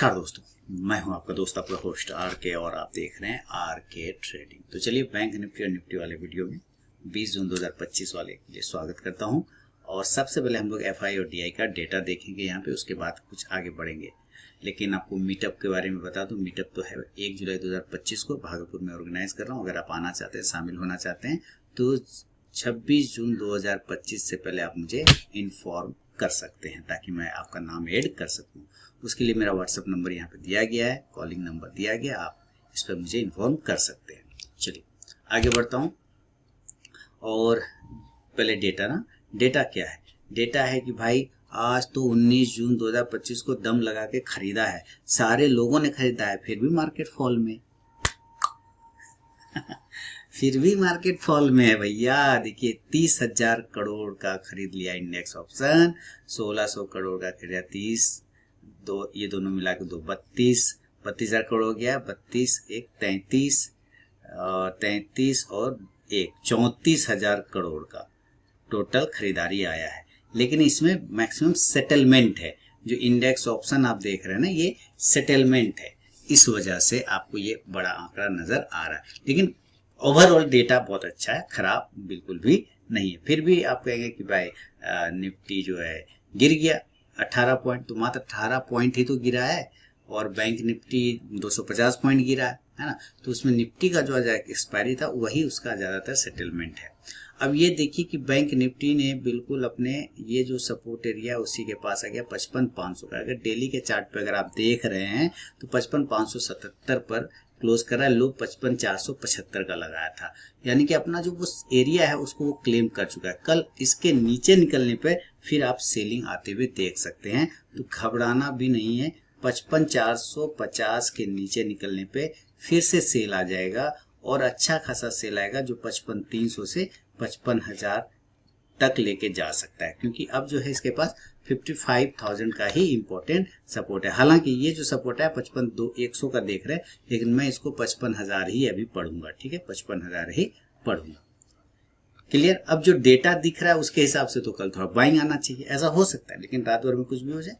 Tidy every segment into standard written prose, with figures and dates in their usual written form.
नमस्कार दोस्तों, मैं हूं आपका दोस्त आपका होस्ट आर के और आप देख रहे हैं आर के ट्रेडिंग। तो चलिए बैंक निफ्टी और निफ्टी वाले वीडियो में 20 जून 2025 वाले के लिए स्वागत करता हूं। और सबसे पहले हम लोग एफआई और डीआई का डेटा देखेंगे यहाँ पे, उसके बाद कुछ आगे बढ़ेंगे। लेकिन आपको मीटअप के बारे में बता दूं, मीटअप तो है 1 जुलाई 2025 को भागलपुर में ऑर्गेनाइज कर रहा हूँ। अगर आप आना चाहते हैं, शामिल होना चाहते हैं तो 26 जून 2025 से पहले आप मुझे इन्फॉर्म कर सकते हैं ताकि मैं आपका नाम ऐड कर सकूं। उसके लिए मेरा व्हाट्सएप नंबर यहाँ पे दिया गया है, कॉलिंग नंबर दिया गया, आप इस पर मुझे इन्फॉर्म कर सकते हैं। चलिए आगे बढ़ता हूँ। और पहले डेटा क्या है? डेटा है कि भाई आज तो 19 जून 2025 को दम लगा के खरीदा है, सारे लोगों ने खरीदा है, फिर भी मार्केट फॉल में फिर भी मार्केट फॉल में है भैया। देखिए 30,000 करोड़ का खरीद लिया इंडेक्स ऑप्शन, 1600 करोड़ का खरीदा 30, ये दोनों मिला के 32,000 करोड़ हो गया। 32 एक 33 और 33 और एक 34,000 करोड़ का टोटल खरीदारी आया है। लेकिन इसमें मैक्सिमम सेटलमेंट है। जो इंडेक्स ऑप्शन आप देख रहे हैं ना, ये सेटलमेंट है, इस वजह से आपको ये बड़ा आंकड़ा नजर आ रहा है। लेकिन ओवरऑल डेटा बहुत अच्छा है, खराब बिल्कुल भी नहीं है। फिर भी आप कहेंगे कि भाई निफ्टी जो है गिर गया 18 पॉइंट, तो मात्र 18 पॉइंट ही तो गिरा है और बैंक निफ्टी 250 पॉइंट गिरा है ना। तो उसमें निफ्टी का जो एक्सपायरी था वही उसका ज़्यादातर सेटलमेंट है। अब ये देखिए कि बैंक निफ्टी ने बिल्कुल अपने ये जो सपोर्ट एरिया उसी के पास आ गया 55,500 का। अगर डेली के चार्ट पे अगर आप देख रहे हैं तो 55,577 पर क्लोज कर रहा है। लो 55,475 का लगाया था, यानी कि अपना जो वो एरिया है उसको वो क्लेम कर चुका है। कल इसके नीचे निकलने पे फिर आप सेलिंग आते हुए देख सकते हैं, तो घबराना भी नहीं है। 55,450 के नीचे निकलने पे फिर से सेल आ जाएगा और अच्छा खासा सेल आएगा जो 55,300 से 55,000 तक लेके जा सकता है, क्योंकि अब जो है इसके पास 55,000 का ही इंपॉर्टेंट सपोर्ट है। हालांकि ये जो सपोर्ट है 55,100 का देख रहे हैं, लेकिन मैं इसको 55,000 ही अभी पढ़ूंगा। ठीक है, 55,000 ही पढ़ूंगा। क्लियर? अब जो डेटा दिख रहा है उसके हिसाब से तो कल थोड़ा बाइंग आना चाहिए, ऐसा हो सकता है, लेकिन रात भर में कुछ भी हो जाए।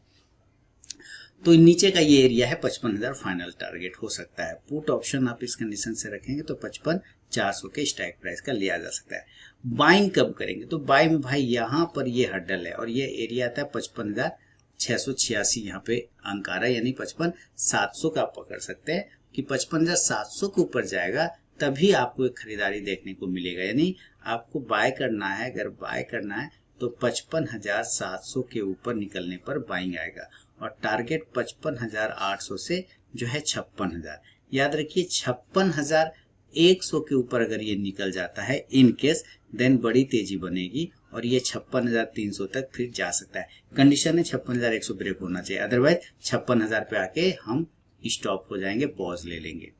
तो नीचे का ये एरिया है 55,000 फाइनल टारगेट हो सकता है। पुट ऑप्शन आप इस कंडीशन से रखेंगे तो 55,400 के स्ट्राइक प्राइस का लिया जा सकता है। बाइंग कब करेंगे? तो बाइंग में भाई यहाँ पर ये हर्डल है और ये एरिया आता है 55,686, यहाँ पे अंक आ रहा है, यानी 55,700 का आप पकड़ सकते हैं कि 55,700 के ऊपर जाएगा तभी आपको एक खरीदारी देखने को मिलेगा। यानी आपको बाय करना है, अगर बाय करना है तो 55,700 के ऊपर निकलने पर बाइंग आएगा और टारगेट 55,800 से जो है 56,000। याद रखिए 56,100 के ऊपर अगर ये निकल जाता है इन केस, देन बड़ी तेजी बनेगी और ये 56,300 तक फिर जा सकता है। कंडीशन है 56,100 ब्रेक होना चाहिए, अदरवाइज 56,000 पे आके हम स्टॉप हो जाएंगे, पॉज ले लेंगे।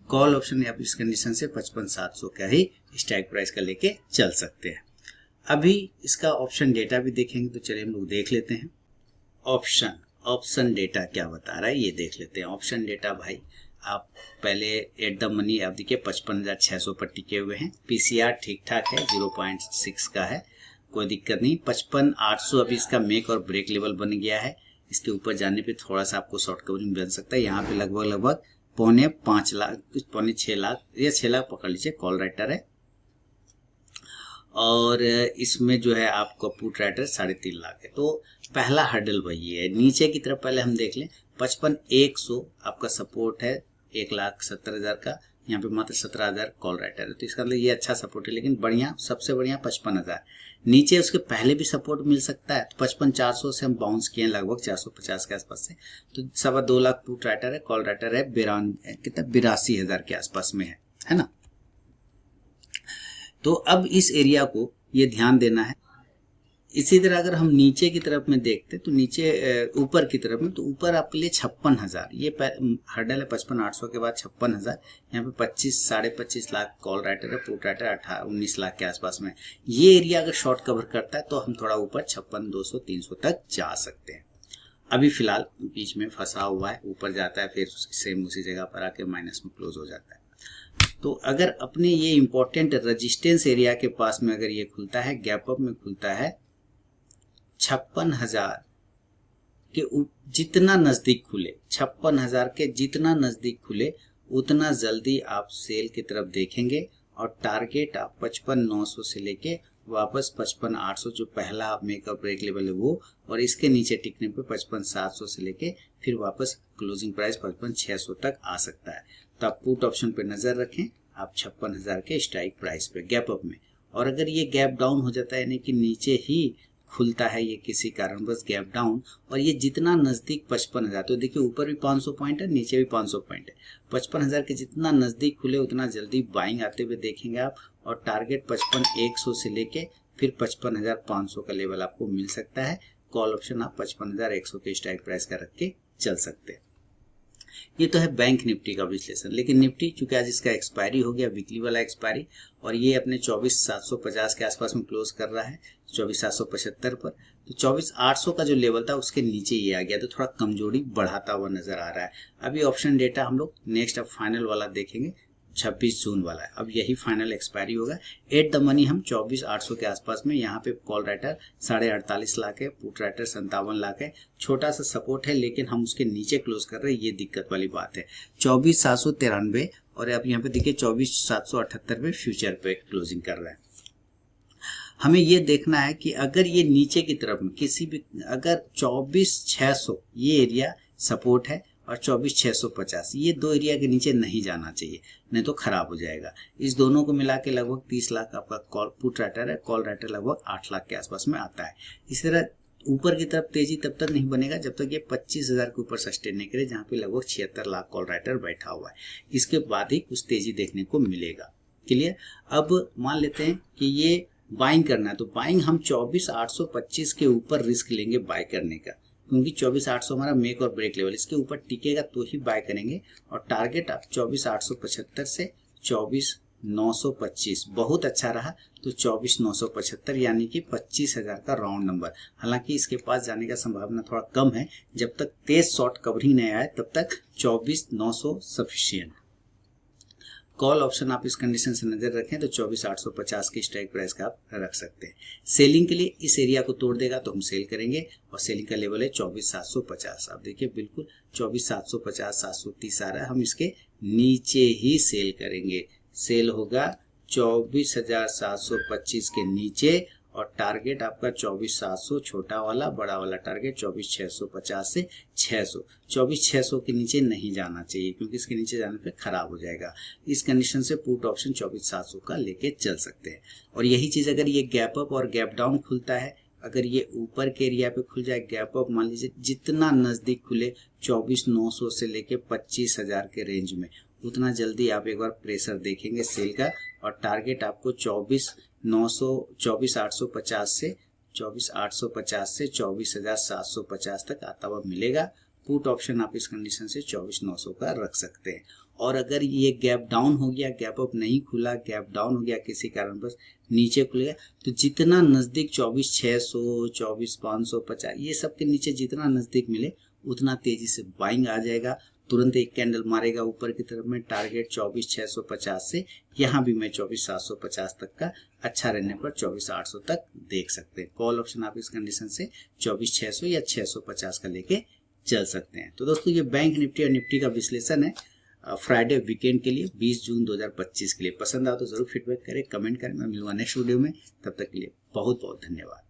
कॉल ऑप्शन आप इस कंडीशन से 55,700 का ही स्ट्राइक प्राइस का लेके चल सकते हैं। अभी इसका ऑप्शन डेटा भी देखेंगे, तो चलिए हम लोग देख लेते हैं। ऑप्शन डेटा क्या बता रहा है ये देख लेते हैं। ऑप्शन डेटा भाई आप पहले एट द मनी आप देखिए 55,600 पर टिके हुए हैं। पीसीआर ठीक ठाक है, 0.6 का है, कोई दिक्कत नहीं। 55,800 अभी इसका मेक और ब्रेक लेवल बन गया है। इसके ऊपर जाने पे थोड़ा सा आपको शॉर्ट कवरिंग बन सकता है। यहाँ पे लगभग 5.5 लाख, कुछ 6 लाख या 6 लाख पकड़ लीजिए, कॉल राइटर है। और इसमें जो है आपको पुट राइटर 3.5 लाख है। तो पहला हर्डल वही है। नीचे की तरफ पहले हम देख लें, 55,100 आपका सपोर्ट है 1,70,000 का, यहाँ पे मात्र 17,000 कॉल राइटर है, तो इसका मतलब ये अच्छा सपोर्ट है। लेकिन बढ़िया, सबसे बढ़िया 55,000। नीचे उसके पहले भी सपोर्ट मिल सकता है, तो 55,400 से हम बाउंस किए लगभग 450 के आसपास से, तो 2.25 लाख पुट राइटर है, कॉल राइटर है 82,000 के आसपास में है ना। तो अब इस एरिया को ये ध्यान देना है। इसी तरह अगर हम नीचे की तरफ में देखते तो नीचे ऊपर की तरफ में, तो ऊपर आपके लिए 56,000 ये हर्डल है। 55,800 के बाद 56,000, यहाँ पे 25-25.5 लाख कॉल राइटर है, पुट राइटर 19 लाख के आसपास में। ये एरिया अगर शॉर्ट कवर करता है तो हम थोड़ा ऊपर 56,200-300 तक जा सकते हैं। अभी फिलहाल बीच में फंसा हुआ है, ऊपर जाता है फिर सेम उसी जगह पर आके माइनस में क्लोज हो जाता है। तो अगर अपने ये इंपॉर्टेंट रेजिस्टेंस एरिया के पास में अगर ये खुलता है, गैप अप में खुलता है 56,000 कि जितना नजदीक खुले 56,000 के जितना नजदीक खुले उतना जल्दी आप सेल की तरफ देखेंगे और टारगेट आप 55,900 से लेके वापस 55,800 जो पहला मेकअप ब्रेक लेवल है वो, और इसके नीचे टिकने पे 55,700 से लेके फिर वापस क्लोजिंग प्राइस 55,600 तक आ सकता है। तो आप पुट ऑप्शन पे नजर रखें आप 56,000 के स्ट्राइक प्राइस पे गैप अप में। और अगर ये गैप डाउन हो जाता है यानी कि नीचे ही खुलता है ये किसी कारणवश गैप डाउन, और ये जितना नजदीक 55,000, तो देखिए ऊपर भी 500 पॉइंट है नीचे भी 500 पॉइंट है, 55,000 के जितना नजदीक खुले उतना जल्दी बाइंग आते हुए देखेंगे आप। और टारगेट 55,100 से लेके फिर 55,500 का लेवल आपको मिल सकता है। कॉल ऑप्शन आप 55,100 के स्ट्राइक प्राइस का रख के चल सकते हैं। ये तो है बैंक निफ्टी का विश्लेषण। लेकिन निफ्टी चूंकि आज इसका एक्सपायरी हो गया, वीकली वाला एक्सपायरी, और ये अपने 24,750 के आसपास में क्लोज कर रहा है 24,775 पर, तो 24,800 का जो लेवल था उसके नीचे ये आ गया, तो थोड़ा कमजोरी बढ़ाता हुआ नजर आ रहा है। अभी ऑप्शन डेटा हम लोग नेक्स्ट अब फाइनल वाला देखेंगे 26 जून वाला है, अब यही फाइनल एक्सपायरी होगा। एट द मनी हम 24,800 के आसपास में, यहाँ पे कॉल राइटर 48.5 लाख है, पुट राइटर 57 लाख है, छोटा सा सपोर्ट है लेकिन हम उसके नीचे क्लोज कर रहे हैं, ये दिक्कत वाली बात है। 24,793 और अब यहाँ पे देखिए 24,778 पे फ्यूचर पे क्लोजिंग कर रहा है। हमें ये देखना है कि अगर ये नीचे की तरफ में किसी भी, अगर 24,600 ये एरिया सपोर्ट है और 24,650 ये दो एरिया के नीचे नहीं जाना चाहिए, नहीं तो खराब हो जाएगा। इस दोनों को मिला के लगभग 30 लाख आपका कॉल पुट राइटर है, कॉल राइटर लगभग 8 लाख के आसपास में आता है। इस तरह ऊपर की तरफ तेजी तब तक नहीं बनेगा जब तक ये 25,000 के ऊपर सस्टेन नहीं करे, जहाँ पे लगभग 76 लाख कॉल राइटर बैठा हुआ है। इसके बाद ही कुछ तेजी देखने को मिलेगा। क्लियर। अब मान लेते हैं कि ये बाइंग करना है, तो बाइंग हम 24,825 के ऊपर रिस्क लेंगे बाय करने का, क्योंकि 24,800 हमारा मेक और ब्रेक लेवल, इसके ऊपर टिकेगा तो ही बाय करेंगे। और टारगेट आप 24,875 से 24,925 बहुत अच्छा रहा, तो 24,975 यानी कि 25,000 का राउंड नंबर। हालांकि इसके पास जाने का संभावना थोड़ा कम है, जब तक तेज शॉर्ट कवरिंग नहीं आए तब तक 24,900 सफिशियंट। कॉल ऑप्शन आप इस कंडीशन से नजर रखें तो 24,850 की स्ट्राइक प्राइस का आप रख सकते हैं। सेलिंग के लिए इस एरिया को तोड़ देगा तो हम सेल करेंगे, और सेलिंग का लेवल है 24,750। आप देखिए बिल्कुल 24,750 730 आ रहा है, हम इसके नीचे ही सेल करेंगे। सेल होगा 24,725 के नीचे, और टारगेट आपका 24,700 छोटा वाला, बड़ा वाला टारगेट 24,650 से 600। 24,600 के नीचे नहीं जाना चाहिए, क्योंकि इसके नीचे जाने पे खराब हो जाएगा। इस कंडीशन से पुट ऑप्शन 24,700 का लेके चल सकते हैं। और यही चीज अगर ये गैप अप और गैप डाउन खुलता है, अगर ये ऊपर के एरिया पे खुल जाए गैप अप, मान लीजिए जितना नजदीक खुले 24,900 से लेके 25,000 के रेंज में, उतना जल्दी आप एक बार प्रेशर देखेंगे सेल का। और टारगेट आपको 24,850 से 24,750 तक आता हुआ मिलेगा। पुट ऑप्शन आप इस कंडीशन से 24,900 का रख सकते हैं। और अगर ये गैप डाउन हो गया, गैप अप नहीं खुला, गैप डाउन हो गया किसी कारण बस नीचे खुल गया, तो जितना नजदीक 24,600 24,550 ये सब के नीचे जितना नजदीक मिले उतना तेजी से बाइंग आ जाएगा। तुरंत एक कैंडल मारेगा ऊपर की तरफ में, टारगेट 24,650 से, यहाँ भी मैं 24,750 तक का, अच्छा रहने पर 24,800 तक देख सकते हैं। कॉल ऑप्शन आप इस कंडीशन से 24,600 या 650 का लेके चल सकते हैं। तो दोस्तों ये बैंक निफ्टी और निफ्टी का विश्लेषण है फ्राइडे वीकेंड के लिए 20 जून 2025 के लिए। पसंद आओ तो जरूर फीडबैक करें, कमेंट करें। मैं मिलूंगा नेक्स्ट वीडियो में, तब तक के लिए बहुत बहुत धन्यवाद।